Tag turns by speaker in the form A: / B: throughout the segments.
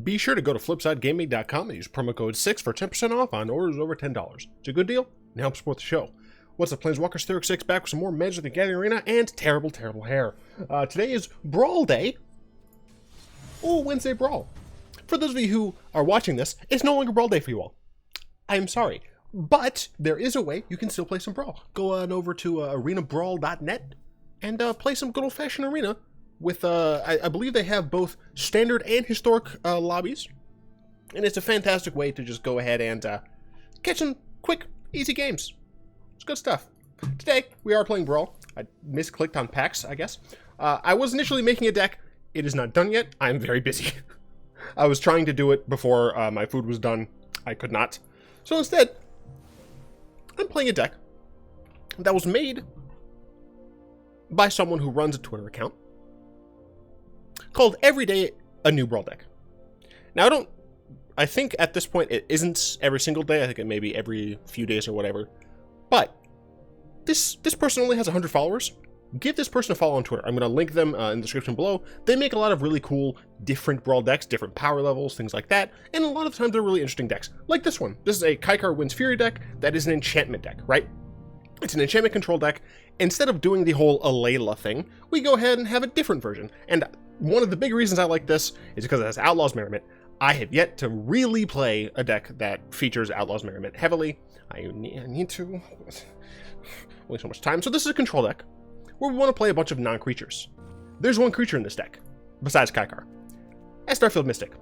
A: Be sure to go to flipsidegaming.com and use promo code 6 for 10% off on orders over $10. It's a good deal and helps support the show. What's up, Planeswalkers? Therox 6 back with some more Magic the Gathering Arena and terrible, terrible hair. Today is Brawl Day. Oh, Wednesday Brawl. For those of you who are watching this, it's no longer Brawl Day for you all. I am sorry. But there is a way you can still play some Brawl. Go on over to arenabrawl.net and play some good old-fashioned Arena with, I believe they have both standard and historic lobbies. And it's a fantastic way to just go ahead and catch some quick, easy games. It's good stuff. Today, we are playing Brawl. I misclicked on packs, I guess. I was initially making a deck. It is not done yet. I'm very busy. I was trying to do it before my food was done. I could not. So instead, I'm playing a deck that was made by someone who runs a Twitter account called Everyday a New Brawl Deck. Now, I think at this point it isn't every single day. I think it may be every few days or whatever. But this person only has 100 followers. Give this person a follow on Twitter. I'm going to link them in the description below. They make a lot of really cool, different Brawl decks, different power levels, things like that. And a lot of times they're really interesting decks. Like this one. This is a Kykar Wins Fury deck that is an enchantment deck, right? It's an enchantment control deck. Instead of doing the whole Layla thing, we go ahead and have a different version. And one of the big reasons I like this is because it has Outlaws Merriment. I have yet to really play a deck that features Outlaws Merriment heavily. I need to. Only so much time. So this is a control deck where we want to play a bunch of non-creatures. There's one creature in this deck, besides Kykar. As Starfield Mystic.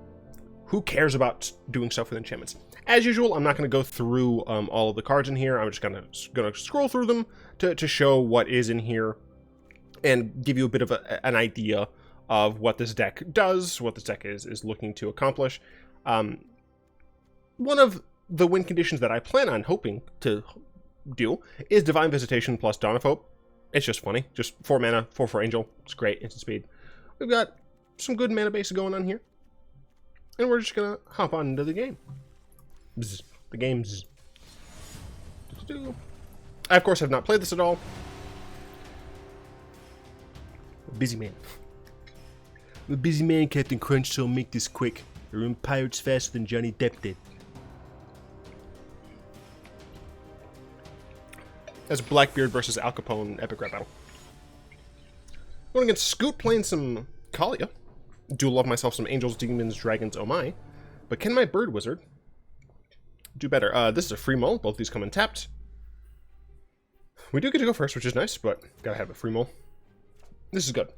A: Who cares about doing stuff with enchantments? As usual, I'm not going to go through all of the cards in here. I'm just going to scroll through them to show what is in here and give you a bit of an idea of what this deck does, what this deck is looking to accomplish. One of the win conditions that I plan on hoping to do is Divine Visitation plus Dawn of Hope. It's just funny. Just 4 mana, 4/4 Angel. It's great. Instant speed. We've got some good mana base going on here. And we're just going to hop on into the game. Bzz. The game's... I, of course, have not played this at all. Busy man. The busy man, Captain Crunch, so make this quick. I run pirates faster than Johnny Depp did. As Blackbeard versus Al Capone epic rap battle. Going against Scoot, playing some Kaalia. Do love myself some Angels, Demons, Dragons, oh my. But can my Bird Wizard do better? This is a free mull. Both these come untapped. We do get to go first, which is nice, but gotta have a free mull. This is good.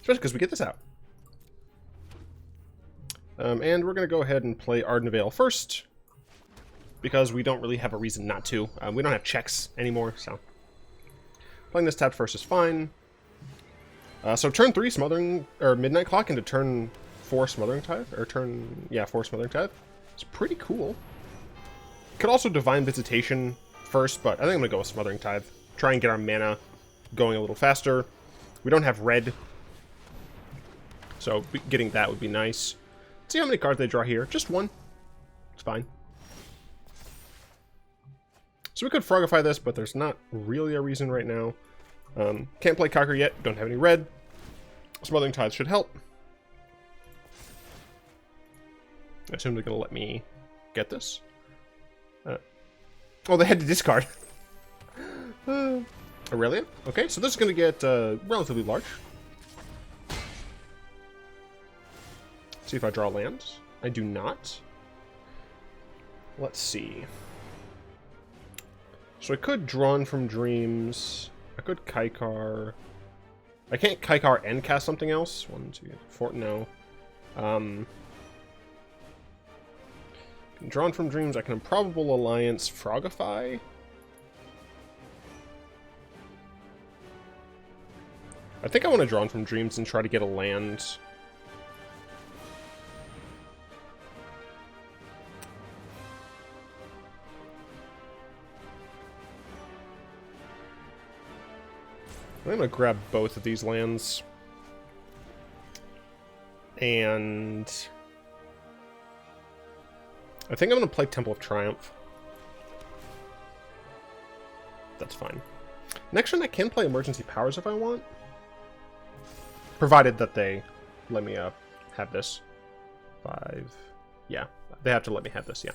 A: Especially because we get this out. And we're gonna go ahead and play Arden Veil first, because we don't really have a reason not to. We don't have checks anymore, so playing this tapped first is fine. So turn 3 Smothering or Midnight Clock into turn 4 Smothering Tithe, or 4 Smothering Tithe. It's pretty cool. Could also Divine Visitation first, but I think I'm gonna go with Smothering Tithe. Try and get our mana going a little faster. We don't have red, so getting that would be nice. See how many cards they draw here. Just one. It's fine. So we could Frogify this, but there's not really a reason right now. Can't play Kykar yet. Don't have any red. Smothering Tithe should help. I assume they're going to let me get this. Oh, they had to discard. Aurelia? Okay, so this is going to get relatively large. See if I draw lands. I do not. Let's see. So I could Drawn from Dreams. I could Kykar. I can't Kykar and cast something else. 1, 2, 4. No. Drawn from Dreams. I can Improbable Alliance. Frogify. I think I want to Drawn from Dreams and try to get a land. I'm going to grab both of these lands. And I think I'm going to play Temple of Triumph. That's fine. Next turn I can play Emergency Powers if I want. Provided that they let me have this. 5. Yeah, they have to let me have this, yeah.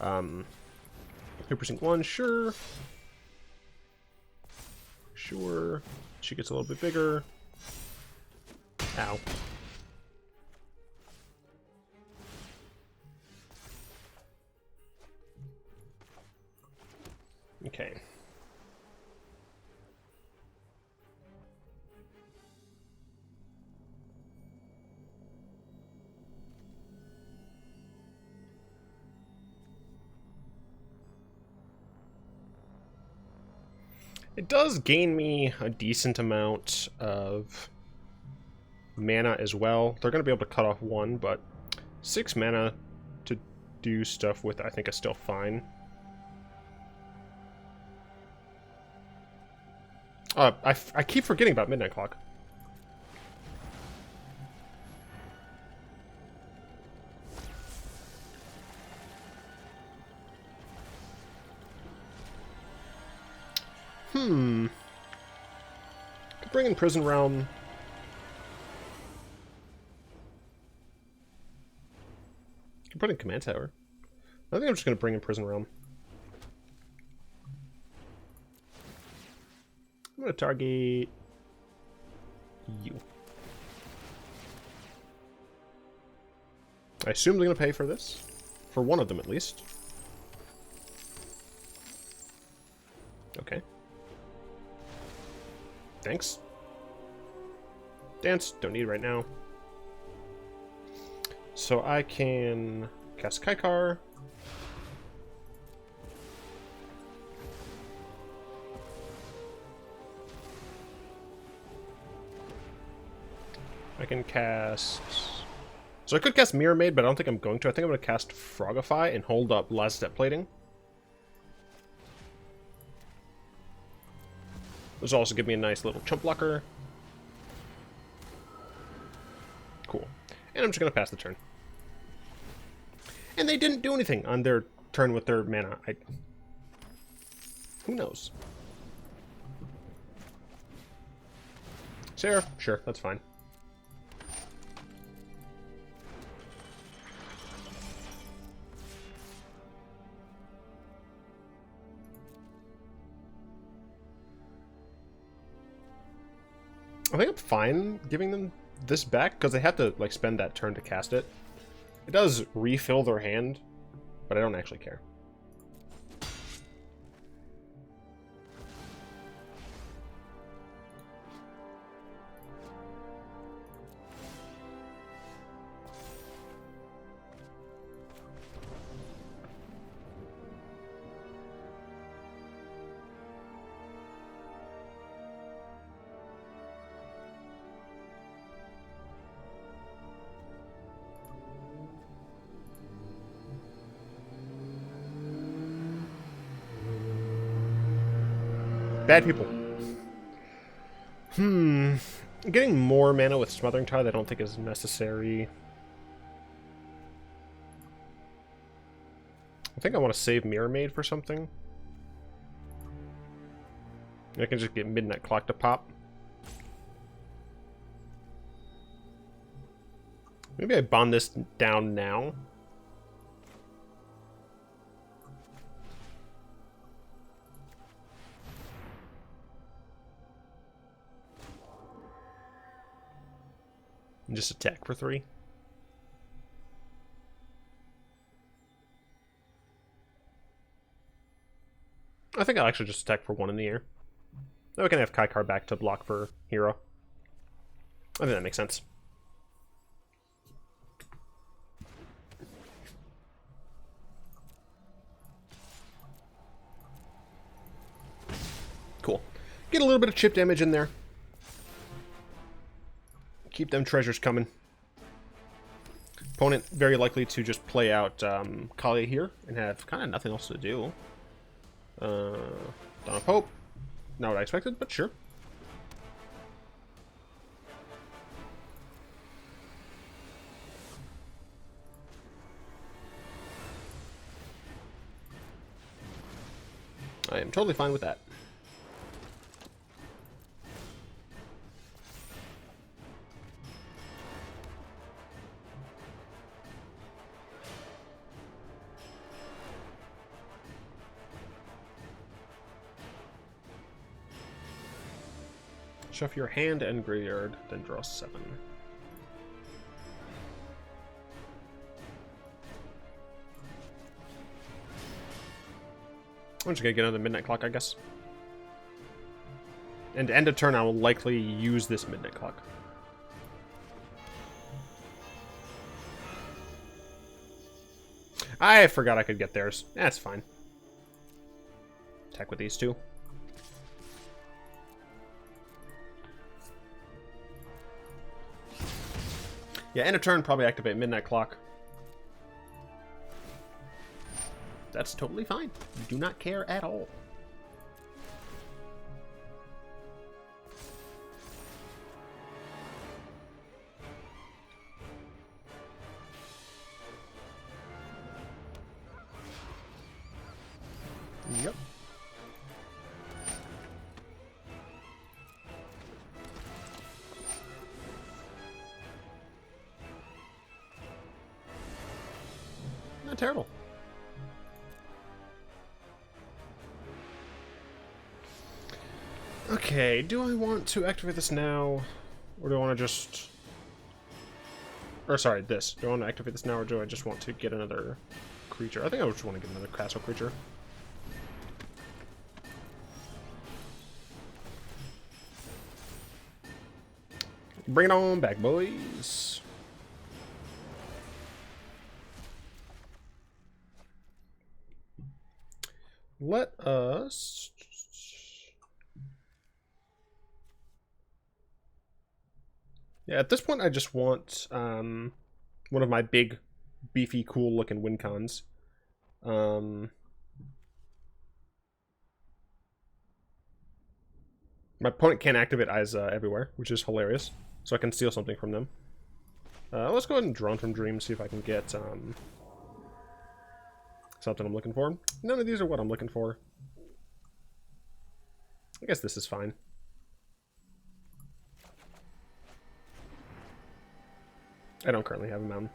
A: 2%1, sure. Sure. She gets a little bit bigger. Ow. Okay. It does gain me a decent amount of mana as well. They're going to be able to cut off 1, but 6 mana to do stuff with, I think, is still fine. I keep forgetting about Midnight Clock. Could bring in Prison Realm. Could put in Command Tower. I think I'm just going to bring in Prison Realm. I'm going to target you. I assume they're going to pay for this. For one of them, at least. Okay. Thanks. Dance. Don't need it right now. So I can cast Kykar. I can cast... So I could cast Mirror Maid, but I don't think I'm going to. I think I'm going to cast Frogify and hold up Last Step Plating. This will also give me a nice little chump blocker. Cool. And I'm just going to pass the turn. And they didn't do anything on their turn with their mana. Who knows? Seraph? Sure, that's fine. I think I'm fine giving them this back, because they have to, like, spend that turn to cast it. It does refill their hand, but I don't actually care. Bad people. Getting more mana with Smothering Tithe I don't think is necessary. I think I want to save Mirror Maid for something. I can just get Midnight Clock to pop. Maybe I bond this down now. And just attack for 3. I think I'll actually just attack for 1 in the air. Then we can have Kykar back to block for hero. I think that makes sense. Cool. Get a little bit of chip damage in there. Keep them treasures coming. Opponent very likely to just play out Kaalia here and have kind of nothing else to do. Dawn of Hope. Not what I expected, but sure. I am totally fine with that. Shuffle your hand and graveyard, then draw 7. I'm just gonna get another midnight clock, I guess. And end of turn, I will likely use this midnight clock. I forgot I could get theirs. That's fine. Attack with these two. Yeah, end of turn, probably activate midnight clock. That's totally fine. Do not care at all. Yep. Not terrible. Okay, do I want to activate this now? Or do I want to just... Or sorry, this. Do I want to activate this now, or do I just want to get another creature? I think I just want to get another castle creature. Bring it on back, boys. Let us... Yeah, at this point, I just want one of my big, beefy, cool-looking win cons. My opponent can't activate Eyes everywhere, which is hilarious. So I can steal something from them. Let's go ahead and Drawn from Dreams, see if I can get something I'm looking for. None of these are what I'm looking for. I guess this is fine. I don't currently have a mountain.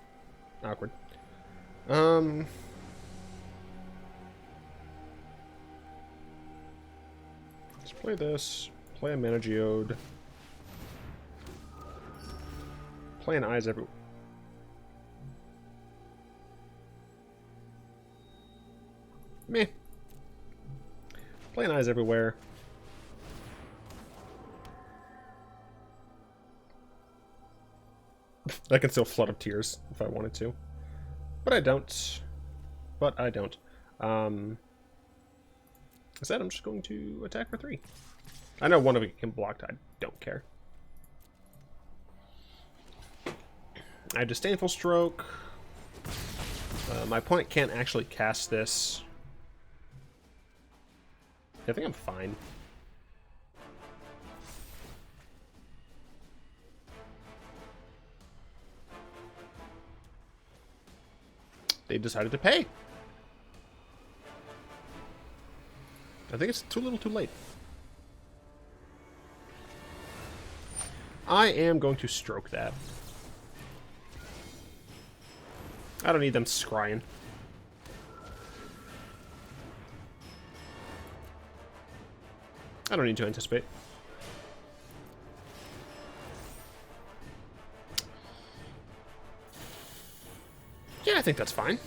A: Awkward. Let's play this. Play a Mana Geode. Play an Eyes everywhere. Meh. Play an Eyes everywhere. I can still Flood of Tears if I wanted to. But I don't. But I don't. Instead, I'm just going to attack for 3. I know one of it can block. I don't care. I have Disdainful Stroke. My opponent can't actually cast this. I think I'm fine. They decided to pay. I think it's too little too late. I am going to stroke that. I don't need them scrying. I don't need to anticipate. Yeah, I think that's fine.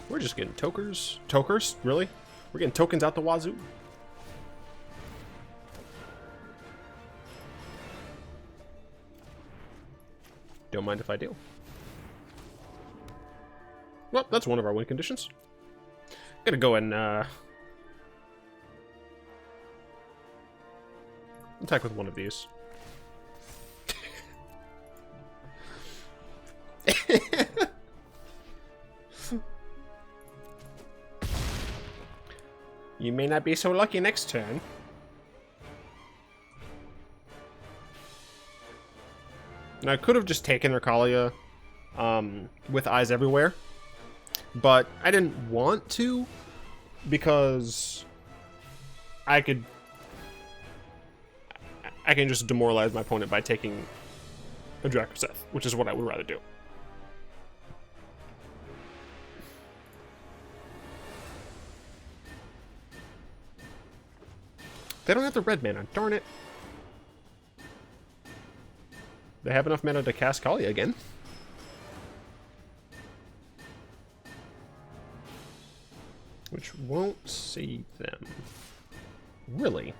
A: We're just getting tokers. Tokers? Really? We're getting tokens out the wazoo? Don't mind if I do. Well, that's one of our win conditions. Gonna go and attack with one of these. You may not be so lucky next turn. Now, I could have just taken their Kaalia with Eyes Everywhere, but I didn't want to because I can just demoralize my opponent by taking a Draco Seth, which is what I would rather do. They don't have the red mana, darn it. They have enough mana to cast Kaalia again. Which won't save them. Really?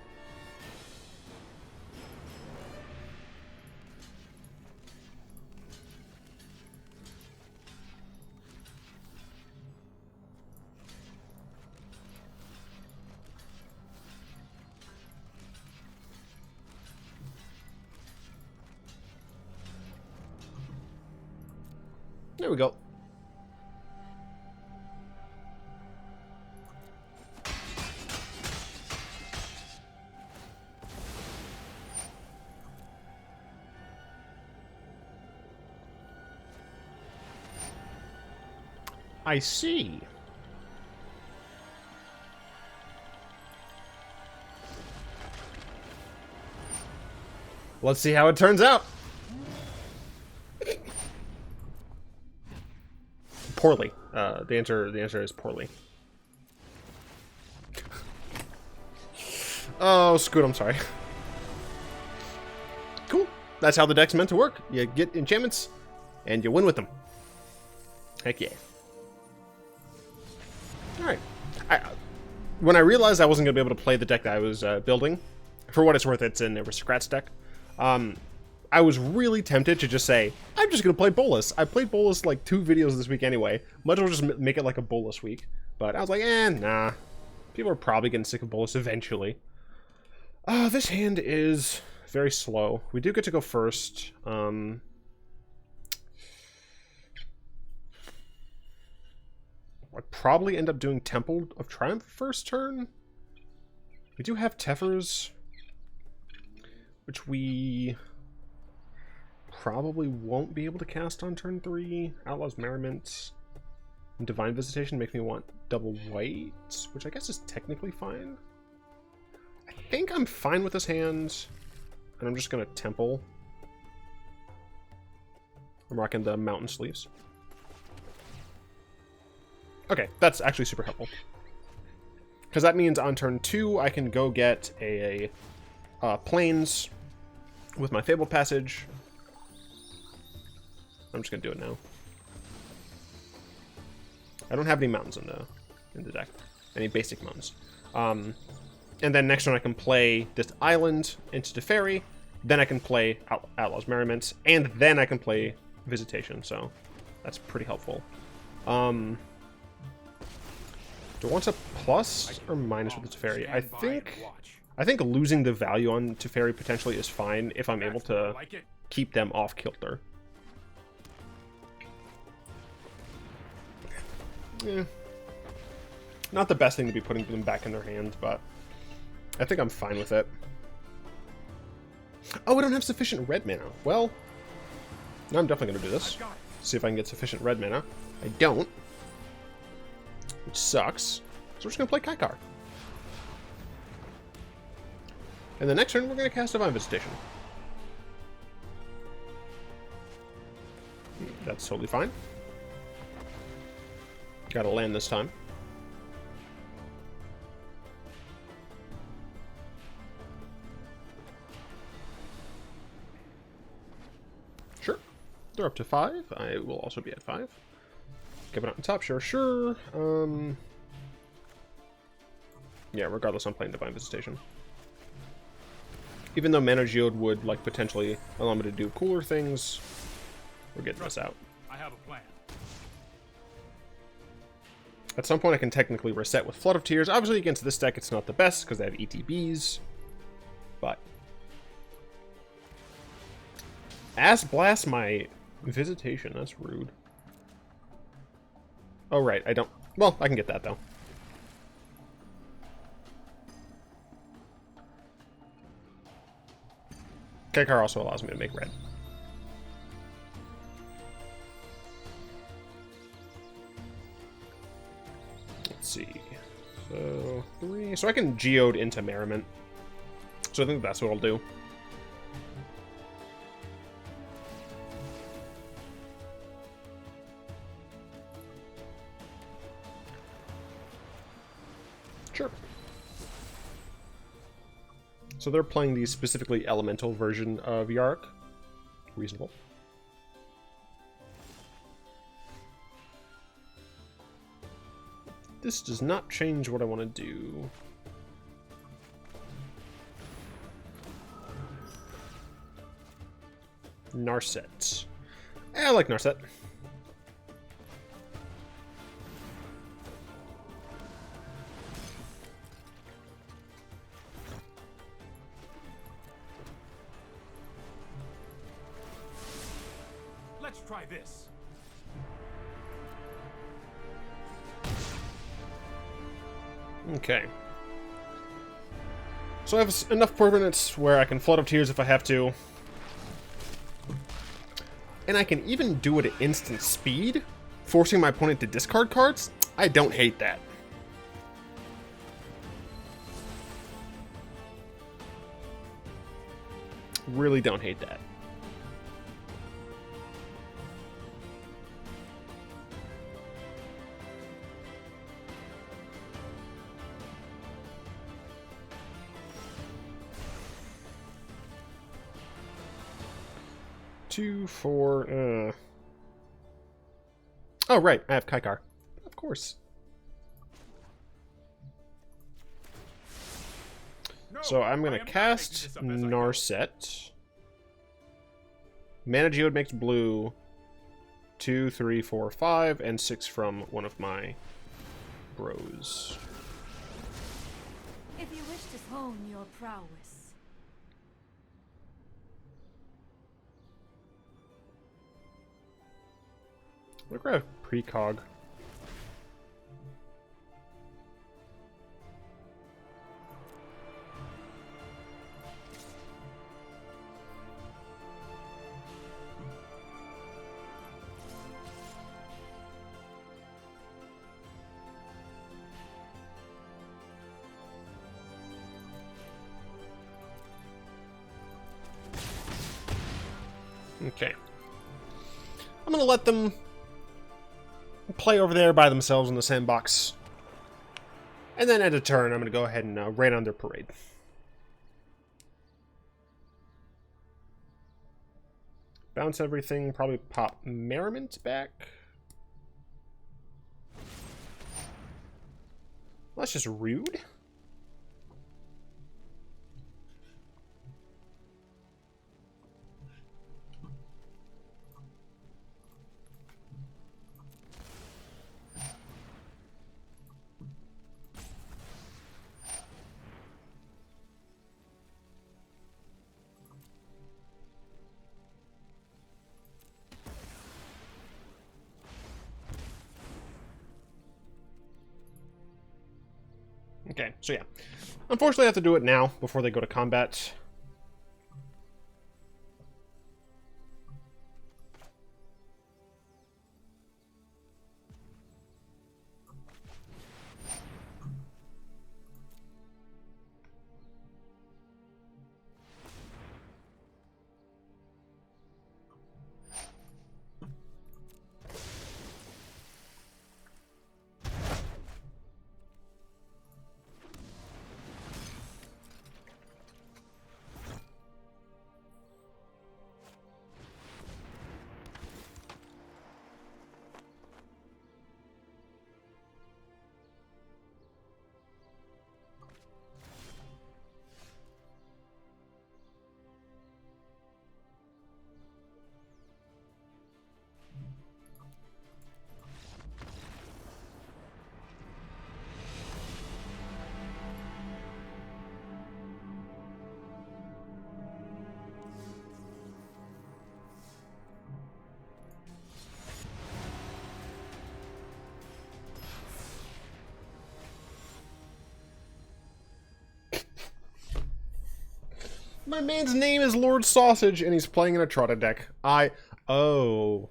A: There we go. I see. Let's see how it turns out. Poorly. The answer is poorly. Oh, Scoot, I'm sorry. Cool. That's how the deck's meant to work. You get enchantments, and you win with them. Heck yeah. Alright. When I realized I wasn't going to be able to play the deck that I was building, for what it's worth, it's an Aristocrats deck, I was really tempted to just say, I'm just going to play Bolas. I played Bolas like 2 videos this week anyway. Might as well just make it like a Bolas week. But I was like, nah. People are probably getting sick of Bolas eventually. This hand is very slow. We do get to go first. I'd probably end up doing Temple of Triumph first turn. We do have Tefers, which we probably won't be able to cast on turn 3. Outlaw's Merriment and Divine Visitation make me want double white, which I guess is technically fine. I think I'm fine with this hand, and I'm just going to Temple. I'm rocking the Mountain Sleeves. Okay, that's actually super helpful. Because that means on turn 2, I can go get a Plains with my Fabled Passage. I'm just going to do it now. I don't have any mountains in the deck. Any basic mountains. And then next turn I can play this island into Teferi. Then I can play Outlaw's Merriment. And then I can play Visitation. So that's pretty helpful. Do I want a plus or minus with the Teferi? I think losing the value on Teferi potentially is fine if I'm able to keep them off kilter. Yeah. Not the best thing to be putting them back in their hand, but I think I'm fine with it. Oh, I don't have sufficient red mana. Well, now I'm definitely going to do this. See if I can get sufficient red mana. I don't. Which sucks. So we're just going to play Kykar. And the next turn, we're going to cast Divine Visitation. That's totally fine. Gotta land this time. Sure. They're up to 5. I will also be at 5. Give it on top, sure. Yeah, regardless, I'm playing Divine Visitation. Even though Mana Geode would, like, potentially allow me to do cooler things, we're getting this out.
B: I have a plan.
A: At some point, I can technically reset with Flood of Tears. Obviously, against this deck, it's not the best because they have ETBs. But Ass Blast my Visitation. That's rude. Oh, right. I don't... Well, I can get that, though. Kykar also allows me to make red. Let's see. So, 3. So I can Geode into Merriment. So I think that's what I'll do. So they're playing the specifically elemental version of Yarok. Reasonable. This does not change what I want to do. Narset. I like Narset.
B: Let's try this.
A: Okay. So I have enough permanents where I can flood up tiers if I have to. And I can even do it at instant speed, forcing my opponent to discard cards. I don't hate that. Really don't hate that. Two, four, Oh, right, I have Kykar. Of course.
B: No,
A: So I'm going
B: I
A: to
B: am not
A: cast
B: making this up as I go.
A: Narset. Mana Geode makes blue. 2, 3, 4, 5, and 6 from one of my bros.
C: If you wish to hone your prowess.
A: We'll grab precog. Okay. I'm gonna let them play over there by themselves in the sandbox. And then at a turn, I'm going to go ahead and rain on their parade. Bounce everything, probably pop Merriment back. Well, that's just rude. Okay, so yeah. Unfortunately, I have to do it now before they go to combat. My man's name is Lord Sausage, and he's playing an Etrata deck. Oh.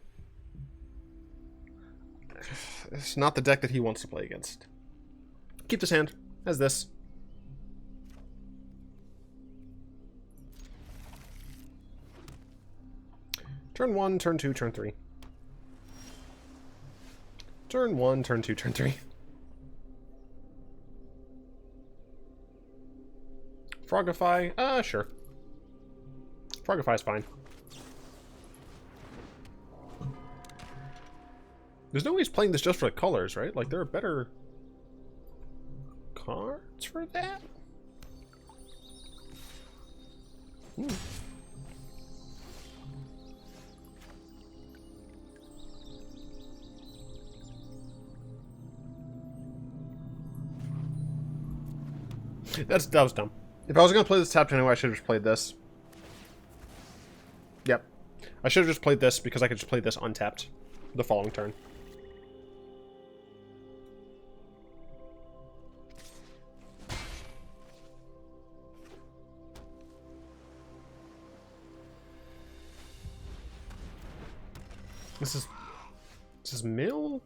A: It's not the deck that he wants to play against. Keep this hand. As this. Turn 1, turn 2, turn 3. Turn 1, turn 2, turn 3. Frogify? Sure. Frogify's fine. There's no way he's playing this just for the colors, right? Like, there are better cards for that? Hmm. That was dumb. If I was going to play this tapped anyway, I should have just played this. Yep. I should have just played this because I could just play this untapped the following turn. This is mill?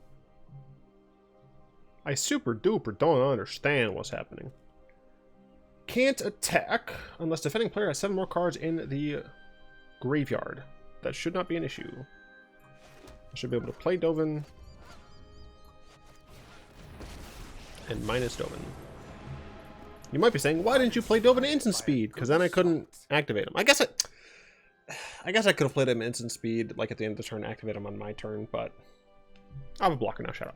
A: I super duper don't understand what's happening. Can't attack unless defending player has 7 more cards in the graveyard. That should not be an issue. I should be able to play Dovin and minus Dovin. You might be saying, why didn't you play Dovin at instant speed? Because then I couldn't activate him. I guess I could have played him instant speed, like at the end of the turn, activate him on my turn, but I have a blocker now. Shut up.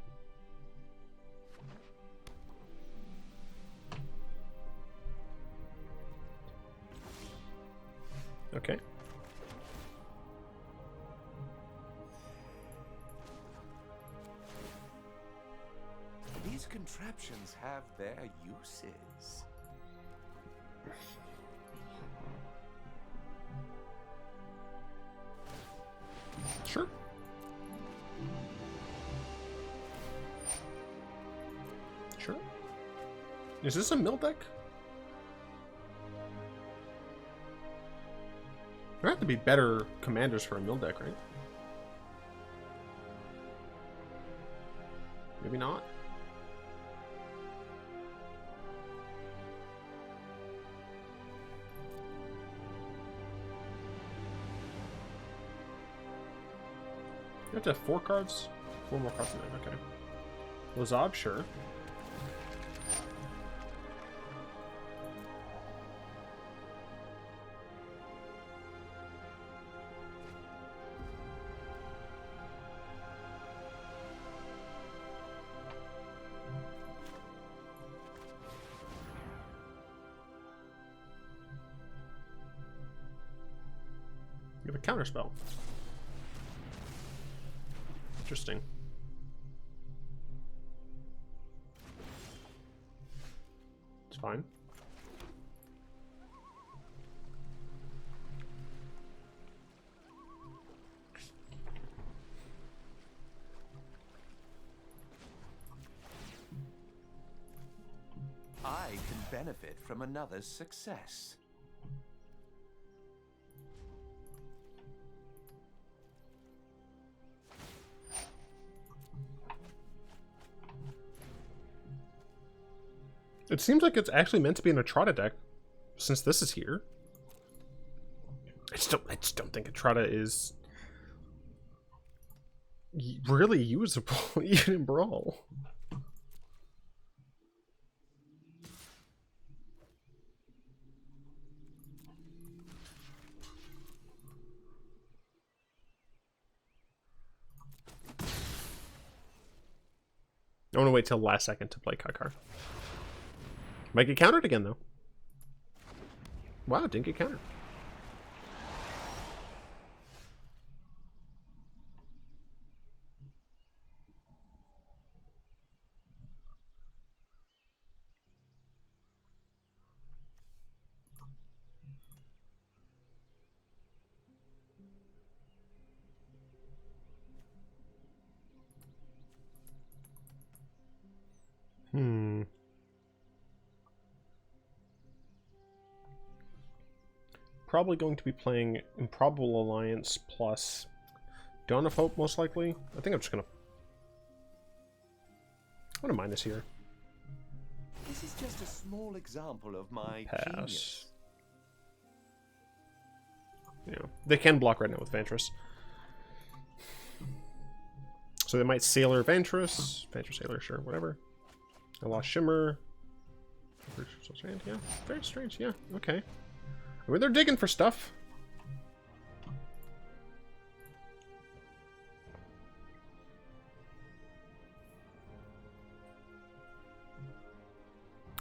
A: Okay.
D: These contraptions have their uses.
A: Sure. Sure. Is this a mill deck? There have to be better commanders for a mill deck, right? Maybe not. You have to have 4 cards? 4 more cards in there, okay. Lazab, sure. You have a counterspell. Interesting. It's fine.
D: I can benefit from another's success.
A: It seems like it's actually meant to be an Etrata deck, since this is here. I just don't think Etrata is really usable, even in Brawl. I want to wait till the last second to play Kykar. Might get countered again, though. Wow, didn't get countered. Probably going to be playing Improbable Alliance plus Dawn of Hope, most likely. I think I'm just gonna... I don't mind this here.
D: This is just a small example of my
A: Pass.
D: genius.
A: Yeah, they can block right now with Vantress. So they might Sailor Vantress. Vantress Sailor, sure, whatever. I lost Shimmer. Yeah, very strange. Yeah, okay. I mean, they're digging for stuff.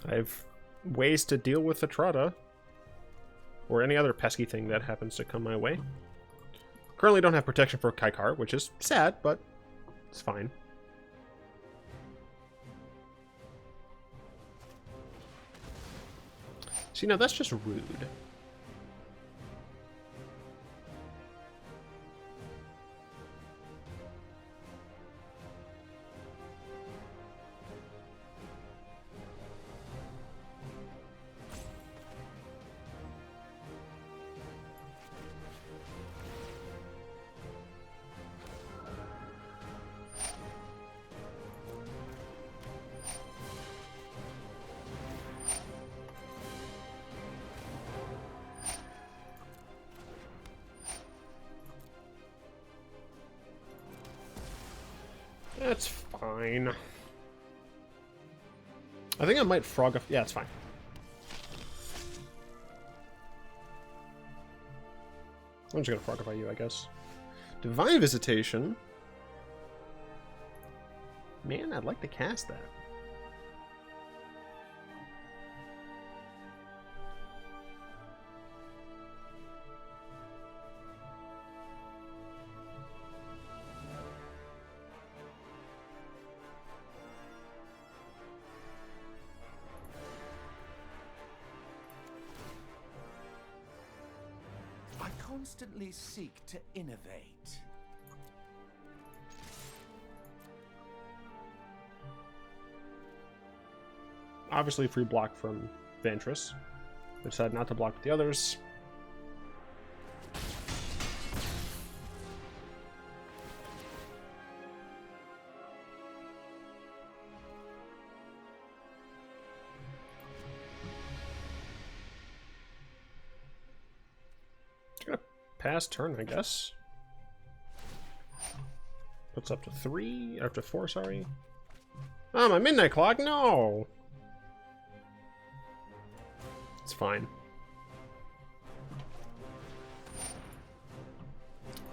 A: I have ways to deal with Etrata. Or any other pesky thing that happens to come my way. Currently don't have protection for Kykar, which is sad, but it's fine. See, now that's just rude. That's fine. I think I might frog. Yeah, it's fine. I'm just gonna frogify you, I guess. Divine Visitation. Man, I'd like to cast that.
D: I constantly seek to innovate.
A: Obviously, free block from Ventress. I decided not to block with the others. Gonna pass turn, I guess. Puts up to 3, up to 4, sorry. Oh, my midnight clock, no! It's fine.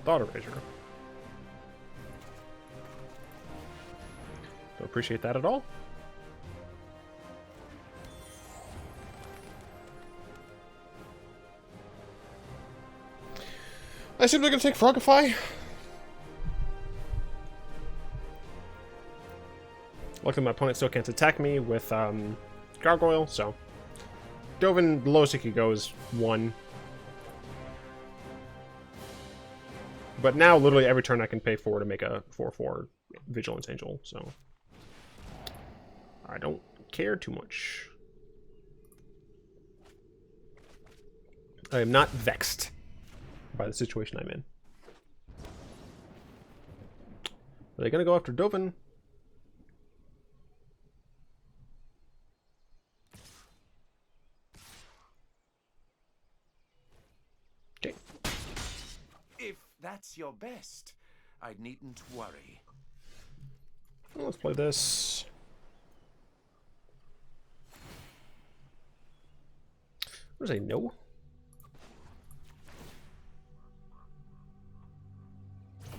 A: Thought Erasure. Don't appreciate that at all. I assume they're gonna take Frogify. Luckily, my opponent still can't attack me with Gargoyle, so. Dovin, the lowest he could go is 1. But now, literally every turn I can pay 4 to make a 4/4 Vigilance Angel, so. I don't care too much. I am not vexed by the situation I'm in. Are they gonna go after Dovin? Okay.
D: If that's your best, I needn't worry.
A: Well, let's play this. What does I know?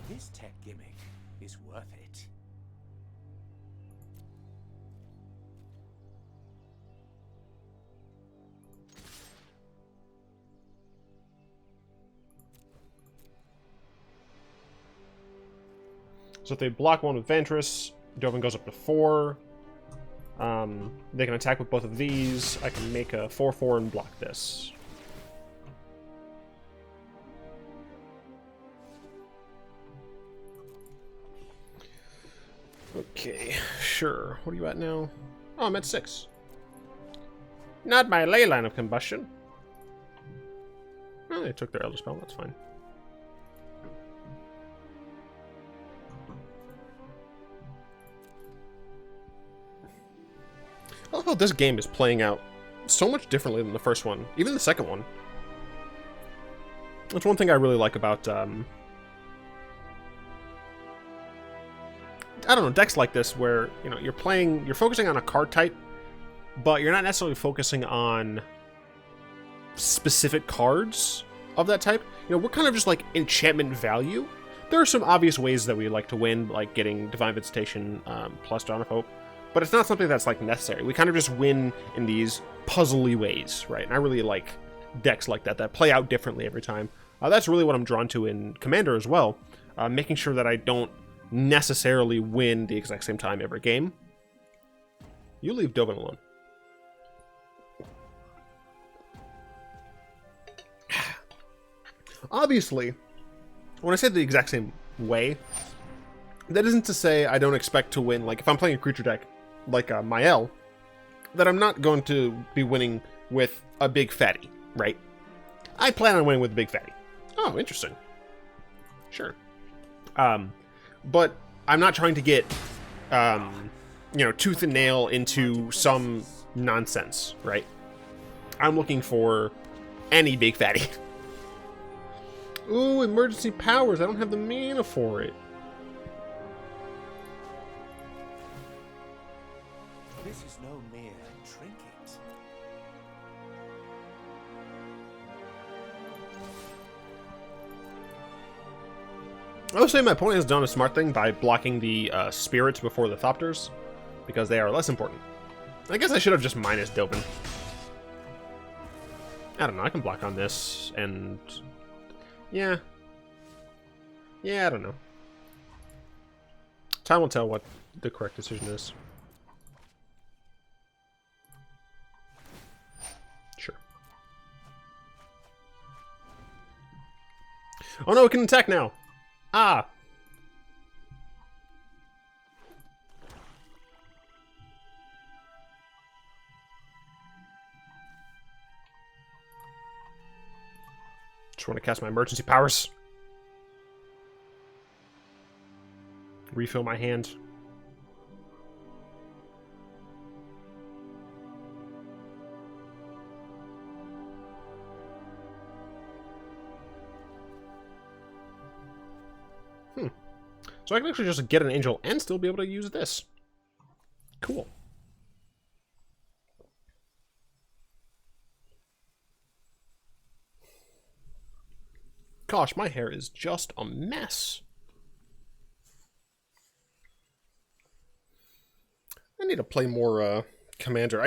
D: This tech gimmick is worth it.
A: So if they block one with Ventress, Dovin goes up to 4. They can attack with both of these. I can make a 4/4 and block this. Okay, sure. What are you at now? Oh, I'm at 6. Not my Leyline of Combustion. Oh, they took their Elder Spell. That's fine. I love how this game is playing out so much differently than the first one, even the second one. That's one thing I really like about, I don't know, decks like this where, you know, you're focusing on a card type, but you're not necessarily focusing on specific cards of that type. You know, we're kind of just like enchantment value. There are some obvious ways that we like to win, like getting Divine Visitation plus Dawn of Hope, but it's not something that's like necessary. We kind of just win in these puzzly ways, right? And I really like decks like that play out differently every time. That's really what I'm drawn to in Commander as well, making sure that I don't necessarily win the exact same time every game. You leave Dobin alone. Obviously, when I say the exact same way, that isn't to say I don't expect to win. Like, if I'm playing a creature deck like Mael, that I'm not going to be winning with a big fatty, right? I plan on winning with a big fatty. Oh, interesting. Sure. But I'm not trying to get, you know, tooth and nail into some nonsense, right? I'm looking for any big fatty. Ooh, emergency powers. I don't have the mana for it.
D: This is no mere trinket.
A: I would say my opponent has done a smart thing by blocking the spirits before the Thopters, because they are less important. I guess I should have just minus Dobin. I don't know, I can block on this, and... Yeah. Yeah, I don't know. Time will tell what the correct decision is. Sure. Oh no, it can attack now! Ah! Just want to cast my emergency powers. Refill my hand. So I can actually just get an angel and still be able to use this. Cool. Gosh, my hair is just a mess. I need to play more Commander.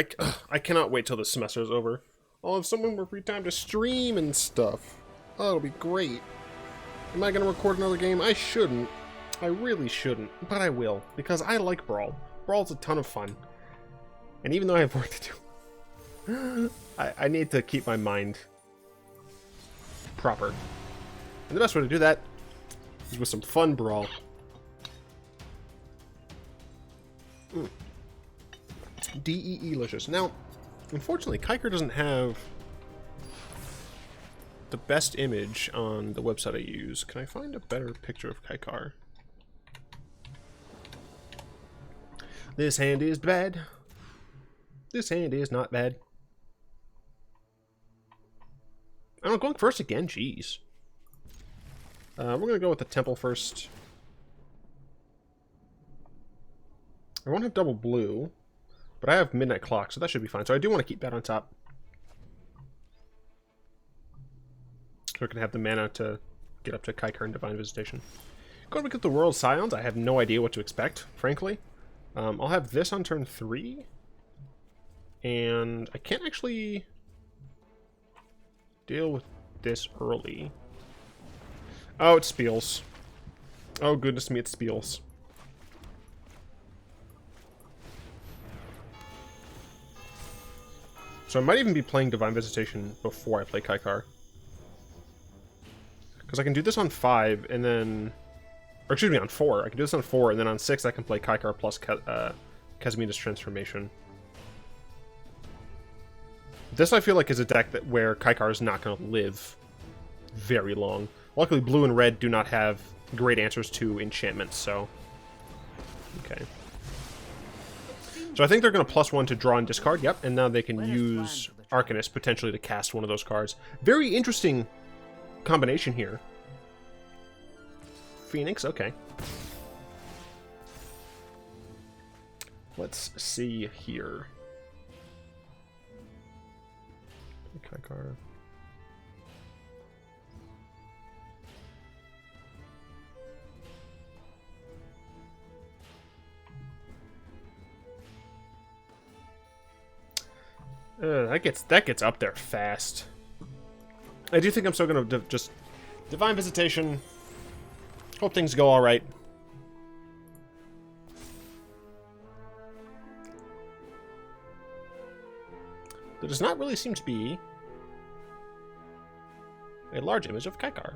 A: I cannot wait till the semester is over. I'll have some more free time to stream and stuff. Oh, it'll be great. Am I going to record another game? I shouldn't. I really shouldn't, but I will, because I like Brawl. Brawl's a ton of fun. And even though I have work to do, I need to keep my mind proper. And the best way to do that is with some fun Brawl. DEE-licious. Now, unfortunately, Kykar doesn't have the best image on the website I use. Can I find a better picture of Kykar? This hand is bad. This hand is not bad. I'm going first again. Jeez. We're going to go with the temple first. I won't have double blue, but I have midnight clock, so that should be fine. So I do want to keep that on top. So I can have the mana to get up to Kykar and Divine Visitation. Going to get the Royal Scions. I have no idea what to expect, frankly. I'll have this on turn 3. And I can't actually deal with this early. Oh, it Spiels. Oh, goodness me, it Spiels. So I might even be playing Divine Visitation before I play Kykar. Because I can do this on 5, and then... Or excuse me, on 4. I can do this on 4, and then on 6 I can play Kykar plus Kazmina's Transformation. This I feel like is a deck that where Kykar is not going to live very long. Luckily, blue and red do not have great answers to enchantments, so... Okay. So I think they're going to +1 to draw and discard, yep, and now they can use Arcanist potentially to cast one of those cards. Very interesting combination here. Phoenix, okay. Let's see here. Kykar. That gets up there fast. I do think I'm still gonna just Divine Visitation. Hope things go all right. There does not really seem to be a large image of Kykar.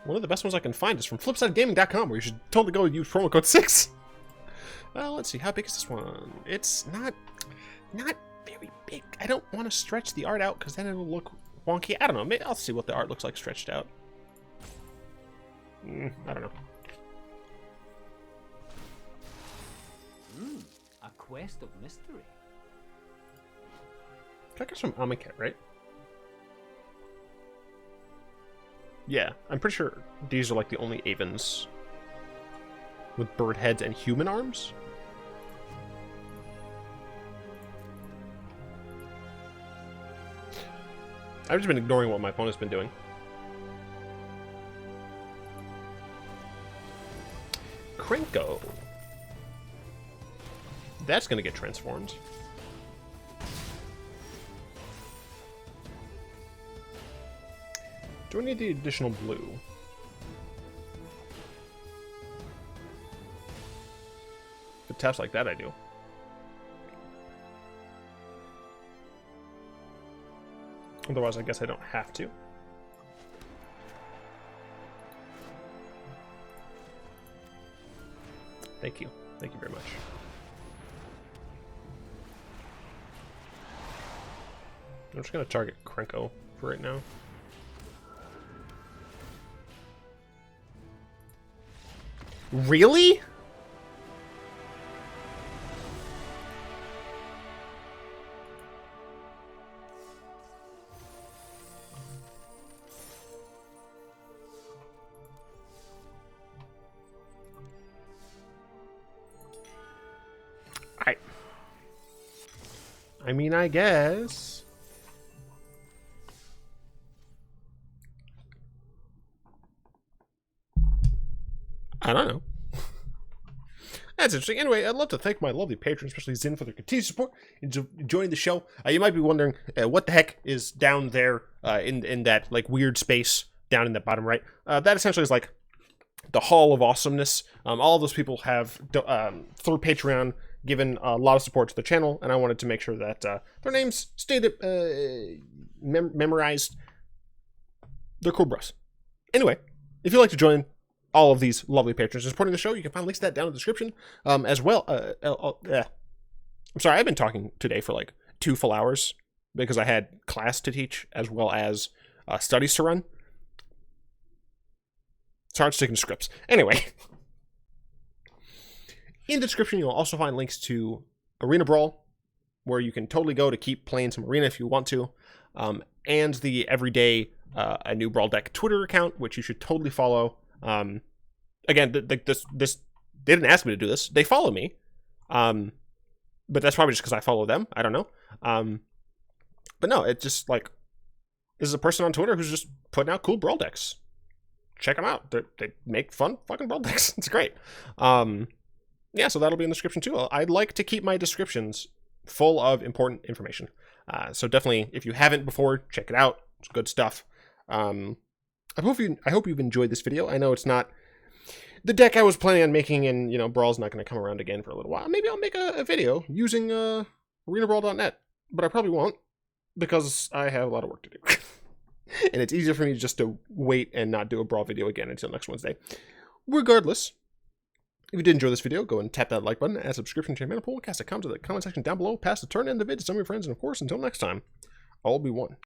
A: One of the best ones I can find is from flipsidegaming.com, where you should totally go use promo code 6. Well, let's see. How big is this one? It's not very big. I don't want to stretch the art out because then it'll look wonky. I don't know. Maybe I'll see what the art looks like stretched out. I don't know.
E: A quest of mystery.
A: Kykar's from Amonkhet, right? Yeah, I'm pretty sure these are like the only Avens with bird heads and human arms. I've just been ignoring what my opponent's been doing. Krenko. That's gonna get transformed. Do I need the additional blue? If it taps like that, I do. Otherwise, I guess I don't have to. Thank you. Thank you very much. I'm just going to target Krenko for right now. Really? I mean, I guess. I don't know. That's interesting. Anyway, I'd love to thank my lovely patrons, especially Zin, for their continued support and enjoying the show. You might be wondering what the heck is down there in that like weird space down in the bottom right. That essentially is like the Hall of Awesomeness. All of those people have through Patreon given a lot of support to the channel, and I wanted to make sure that their names stayed memorized. They're cool bros. Anyway, if you'd like to join all of these lovely patrons supporting the show, you can find links to that down in the description as well. I'm sorry, I've been talking today for like 2 full hours because I had class to teach as well as studies to run. It's hard sticking to scripts. Anyway, in the description, you'll also find links to Arena Brawl, where you can totally go to keep playing some Arena if you want to, and the Everyday a New Brawl Deck Twitter account, which you should totally follow. Again, this they didn't ask me to do this. They follow me, but that's probably just because I follow them. I don't know. But no, it's just like this is a person on Twitter who's just putting out cool Brawl decks. Check them out. They make fun fucking Brawl decks. It's great. Yeah, so that'll be in the description too. I'd like to keep my descriptions full of important information. So definitely, if you haven't before, check it out. It's good stuff. I hope you've enjoyed this video. I know it's not the deck I was planning on making, and you know, Brawl's not going to come around again for a little while. Maybe I'll make a video using arenabrawl.net, but I probably won't because I have a lot of work to do. And it's easier for me just to wait and not do a Brawl video again until next Wednesday. Regardless, if you did enjoy this video, go and tap that like button, add subscription to your mana pool, cast a comment to the comment section down below, pass the turn in the vid to some of your friends, and of course, until next time, all be one.